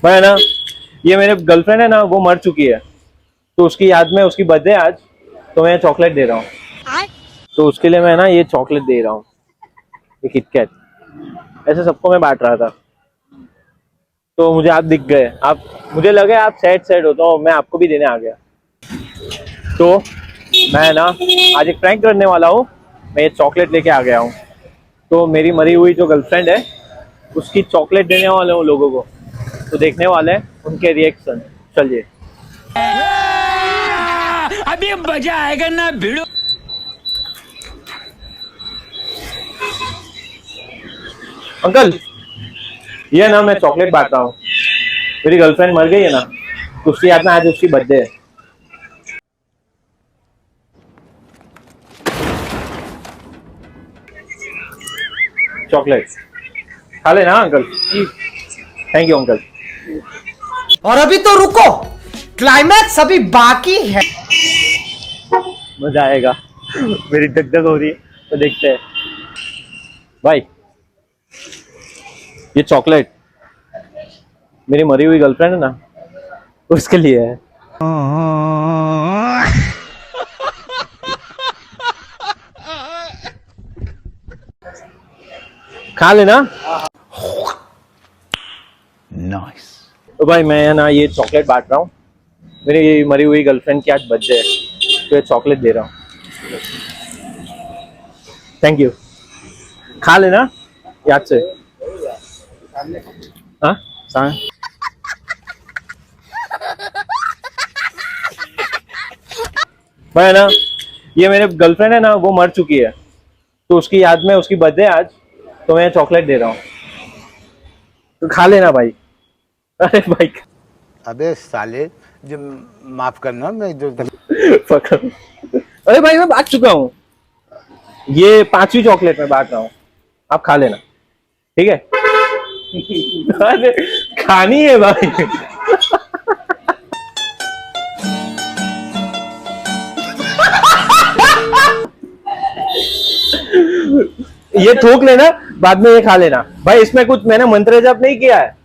भाई ना, ये मेरे गर्लफ्रेंड है ना, वो मर चुकी है, तो उसकी याद में, उसकी बर्थडे आज, तो मैं चॉकलेट दे रहा हूँ। तो उसके लिए मैं ना ये चॉकलेट दे रहा हूँ, ये किटकैट। ऐसे सबको मैं बांट रहा था, तो मुझे आप दिख गए, आप, मुझे लगे आप सैड सैड हो, तो मैं आपको भी देने आ गया। तो मैं ना आज एक प्रैंक करने वाला हूँ, मैं ये चॉकलेट लेके आ गया हूँ। तो मेरी मरी हुई जो गर्लफ्रेंड है, उसकी चॉकलेट देने वाले हूँ लोगों को, तो देखने वाले हैं उनके रिएक्शन। चलिए, अभी मजा आएगा ना भिड़ो। अंकल, ये ना मैं चॉकलेट बांट रहा हूँ, मेरी गर्लफ्रेंड मर गई है ना, तो उसकी याद में आज उसकी बर्थडे है। चॉकलेट खा लेना अंकल। Thank you uncle. और अभी तो रुको, क्लाइमैक्स अभी बाकी है। मजा आएगा। मेरी धक हो रही है, तो देखते हैं। भाई, ये चॉकलेट मेरी मरी हुई गर्लफ्रेंड है ना, उसके लिए है। खा लेना। नाइस। तो भाई मैं ना ये चॉकलेट बांट रहा हूँ, मेरी मरी हुई गर्लफ्रेंड की आज बर्थडे है, तो ये चॉकलेट दे रहा हूँ। थैंक यू, खा लेना याद से। हाँ, भाई ना, ये मेरे गर्लफ्रेंड है ना, वो मर चुकी है, तो उसकी याद में, उसकी बर्थडे आज, तो मैं चॉकलेट दे रहा हूँ, तो खा लेना भाई। अरे भाई, अबे साले, जो माफ करना, मैं जो पकड़। अरे भाई, मैं बांट चुका हूँ, ये 5वीं चॉकलेट मैं बांट रहा हूँ, आप खा लेना, ठीक है। अरे खानी है भाई। ये थूक लेना, बाद में ये खा लेना भाई, इसमें कुछ मैंने मंत्र जप नहीं किया है।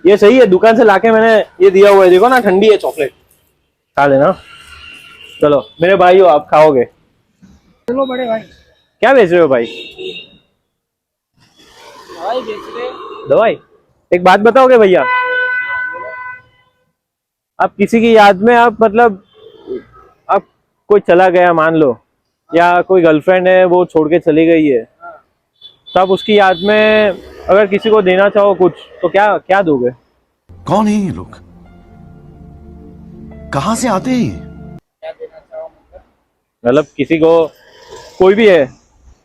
ये सही है, दुकान से लाके मैंने ये दिया हुआ है, देखो ना, ठंडी है चॉकलेट, खा लेना। चलो मेरे भाई हो, आप खाओगे। चलो बड़े भाई, क्या बेच रहे हो भाई? दवाई बेच रहे। दवाई? एक बात बताओगे भैया, आप किसी की याद में, आप मतलब, आप कोई चला गया मान लो, या कोई गर्लफ्रेंड है वो छोड़ के चली गई है, तो आप उसकी याद में अगर किसी को देना चाहो कुछ, तो क्या क्या दोगे? कौन है ये लोग? कहां से आते हैं ये? मतलब किसी को, कोई भी है,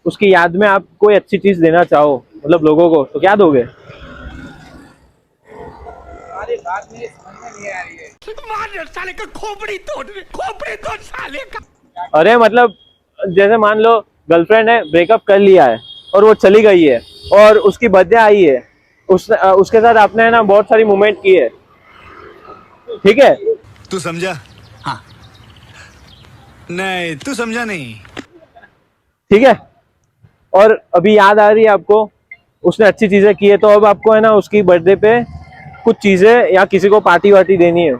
उसकी याद में आप कोई अच्छी चीज देना चाहो, मतलब लोगों को, तो क्या दोगे? हमारी बात नहीं समझ में नहीं आ रही है। मार साले का खोपड़ी तोड़ साले का। अरे मतलब, जैसे मान लो गर्लफ्रेंड है, ब्रेकअप कर लिया है और वो चली गई है, और उसकी बर्थडे आई है, उसके साथ आपने ना बहुत सारी मूवमेंट की है, ठीक है। तू समझा? हाँ। नहीं, तू समझा नहीं। ठीक है, और अभी याद आ रही है आपको, उसने अच्छी चीजें की है, तो अब आपको है ना उसकी बर्थडे पे कुछ चीजें या किसी को पार्टी वार्टी देनी है,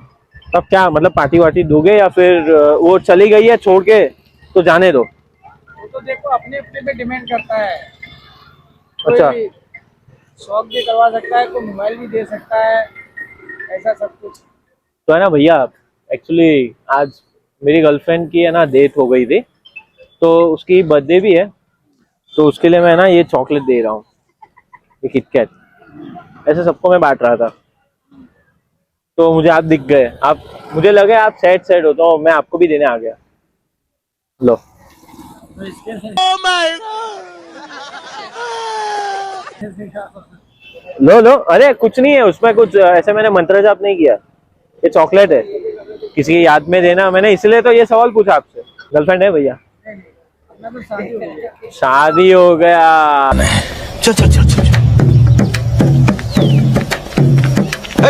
तब क्या, मतलब पार्टी वार्टी दोगे, या फिर वो चली गई है छोड़ के, तो जाने दो? वो तो देखो अपने अपने पे डिपेंड करता है। अच्छा, कोई शौक भी करवा सकता है, कोई मोबाइल भी दे सकता है, ऐसा सब कुछ। तो है ना भैया, एक्चुअली आज मेरी गर्लफ्रेंड की है ना डेथ हो गई थी, तो उसकी बर्थडे भी है, तो उसके लिए मैं ना ये चॉकलेट दे रहा हूँ, ये किटकैट। ऐसे सबको मैं बांट रहा था, तो मुझे आप दिख गए, आप, मुझे लगे आप सैड सैड हो, तो मैं आपको भी देने आ गया। लो, तो इसके लो लो, अरे कुछ नहीं है उसमें, कुछ ऐसे मैंने मंत्र जाप नहीं किया, ये चॉकलेट है, किसी की याद में देना, मैंने इसलिए तो ये सवाल पूछा आपसे। गर्लफ्रेंड है भैया? अपना तो शादी हो गई। शादी हो गया। चल चल चल चल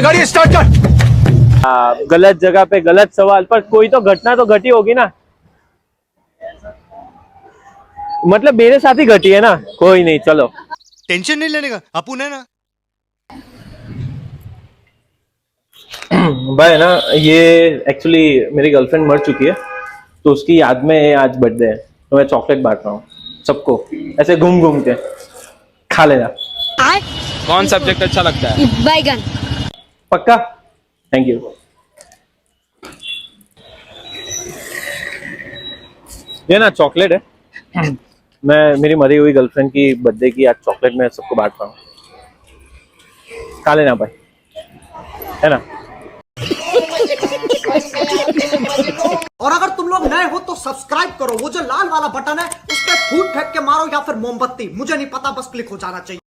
गाड़ी स्टार्ट कर। गलत जगह पे गलत सवाल, पर कोई तो घटना तो घटी होगी ना। मतलब मेरे साथ ही घटी है ना, कोई नहीं, चलो। टेंशन नहीं लेने का, अपुन है ना। भाई ना, ये एक्चुअली मेरी गर्लफ्रेंड मर चुकी है, तो उसकी याद में आज बर्थडे है, तो मैं चॉकलेट बांट रहा हूँ सबको, ऐसे घूम घूम के। खा लेना। कौन सब्जेक्ट अच्छा लगता है? बैगन। पक्का? Thank you. ये ना चॉकलेट है, मैं मेरी मरी हुई गर्लफ्रेंड की बर्थडे की आज चॉकलेट मैं सबको बांट रहा हूँ। खा लेना भाई, है ना। और अगर तुम लोग नए हो तो सब्सक्राइब करो, वो जो लाल वाला बटन है उस पर फूट फेंक के मारो या फिर मोमबत्ती, मुझे नहीं पता, बस क्लिक हो जाना चाहिए।